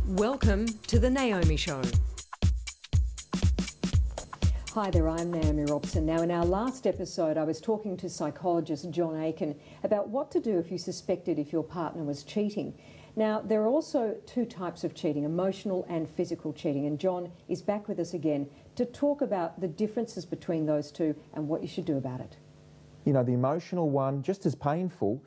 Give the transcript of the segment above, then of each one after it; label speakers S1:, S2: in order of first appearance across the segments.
S1: Welcome to the Naomi Show.
S2: Hi there, I'm Naomi Robson. Now, in our last episode, I was talking to psychologist John Aiken about what to do if you suspected if your partner was cheating. Now, there are also two types of cheating, emotional and physical cheating, and John is back with us again to talk about the differences between those two and what you should do about it.
S3: You know, the emotional one, just as painful,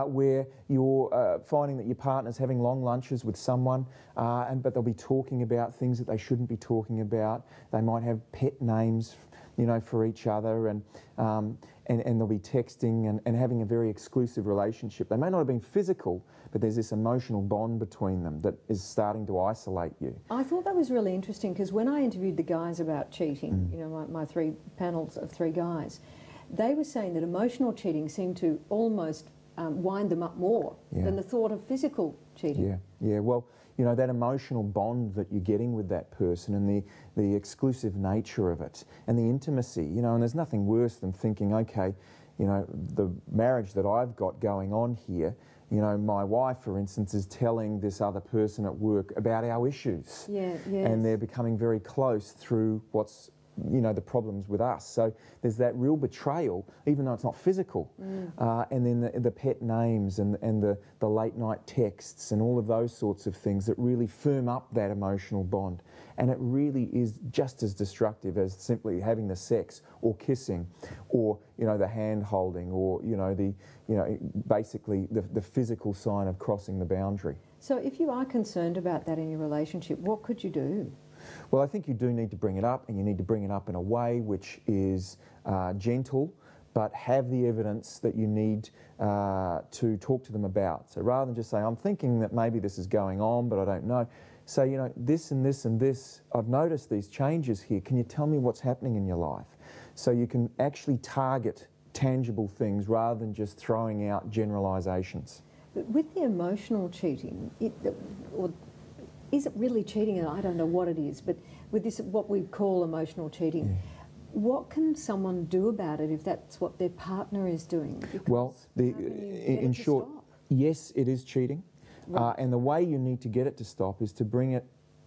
S3: where you're finding that your partner's having long lunches with someone, but they'll be talking about things that they shouldn't be talking about. They might have pet names, you know, for each other, and they'll be texting and having a very exclusive relationship. They may not have been physical, but there's this emotional bond between them that is starting to isolate you.
S2: I thought that was really interesting because when I interviewed the guys about cheating, you know, my three panels of three guys, they were saying that emotional cheating seemed to almost wind them up more than the thought of physical cheating.
S3: Yeah. Well, you know, that emotional bond that you're getting with that person and the exclusive nature of it and the intimacy, you know, and there's nothing worse than thinking, okay, you know, the marriage that I've got going on here, you know, my wife, for instance, is telling this other person at work about our issues. And they're becoming very close through what's, you know, the problems with us. So there's that real betrayal, even though it's not physical. And then the pet names and the late night texts and all of those sorts of things that really firm up that emotional bond. And it really is just as destructive as simply having the sex or kissing or, you know, the hand holding or, you know, basically the physical sign of crossing the boundary.
S2: So if you are concerned about that in your relationship, what could you do?
S3: Well, I think you do need to bring it up, and you need to bring it up in a way which is gentle, but have the evidence that you need to talk to them about. So rather than just say, I'm thinking that maybe this is going on, but I don't know, say, you know, this and this and this, I've noticed these changes here. Can you tell me what's happening in your life? So you can actually target tangible things rather than just throwing out generalisations.
S2: But with the emotional cheating, is it really cheating? And I don't know what it is, but with this, what we call emotional cheating, what can someone do about it if that's what their partner is doing? Because
S3: well, in short, yes, it is cheating. And the way you need to get it to stop is to bring it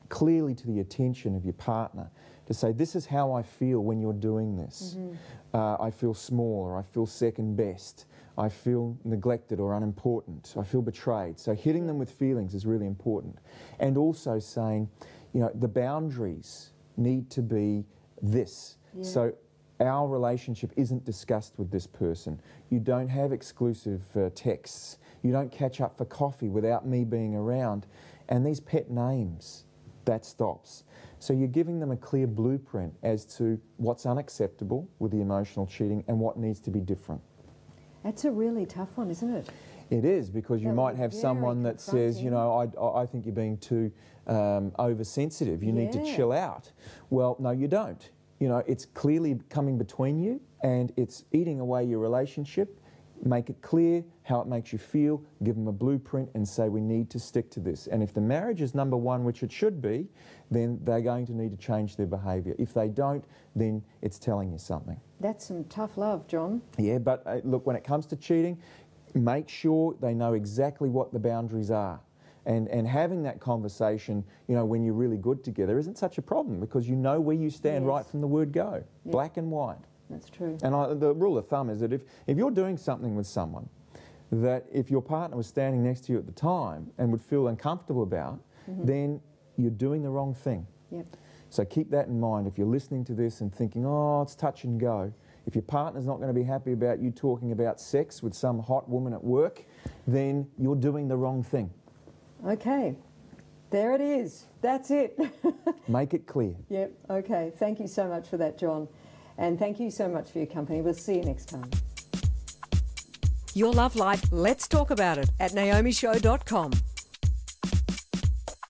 S3: clearly to the attention of your partner, to say, this is how I feel when you're doing this. I feel small, or I feel second best. I feel neglected or unimportant. I feel betrayed. So hitting them with feelings is really important. And also saying, you know, the boundaries need to be this. So our relationship isn't discussed with this person. You don't have exclusive texts. You don't catch up for coffee without me being around. And these pet names, that stops. So you're giving them a clear blueprint as to what's unacceptable with the emotional cheating and what needs to be different.
S2: That's a really tough one, isn't it?
S3: It is, because you might have someone that says, you know, I think you're being too oversensitive. You need to chill out. Well, no, you don't. You know, it's clearly coming between you and it's eating away your relationship. Make it clear how it makes you feel, give them a blueprint and say we need to stick to this. And if the marriage is number one, which it should be, then they're going to need to change their behaviour. If they don't, then it's telling you something.
S2: That's some tough love, John.
S3: Yeah, but look, when it comes to cheating, make sure they know exactly what the boundaries are. And having that conversation, you know, when you're really good together isn't such a problem because you know where you stand right from the word go, black and white.
S2: That's true.
S3: And the rule of thumb is that if you're doing something with someone that if your partner was standing next to you at the time and would feel uncomfortable about, then you're doing the wrong thing. So keep that in mind if you're listening to this and thinking, oh, it's touch and go. If your partner's not going to be happy about you talking about sex with some hot woman at work, then you're doing the wrong thing.
S2: Okay. There it is. That's it.
S3: Make it clear.
S2: Yep. Okay. Thank you so much for that, John. And thank you so much for your company. We'll see you next time.
S1: Your love life, let's talk about it at naomishow.com.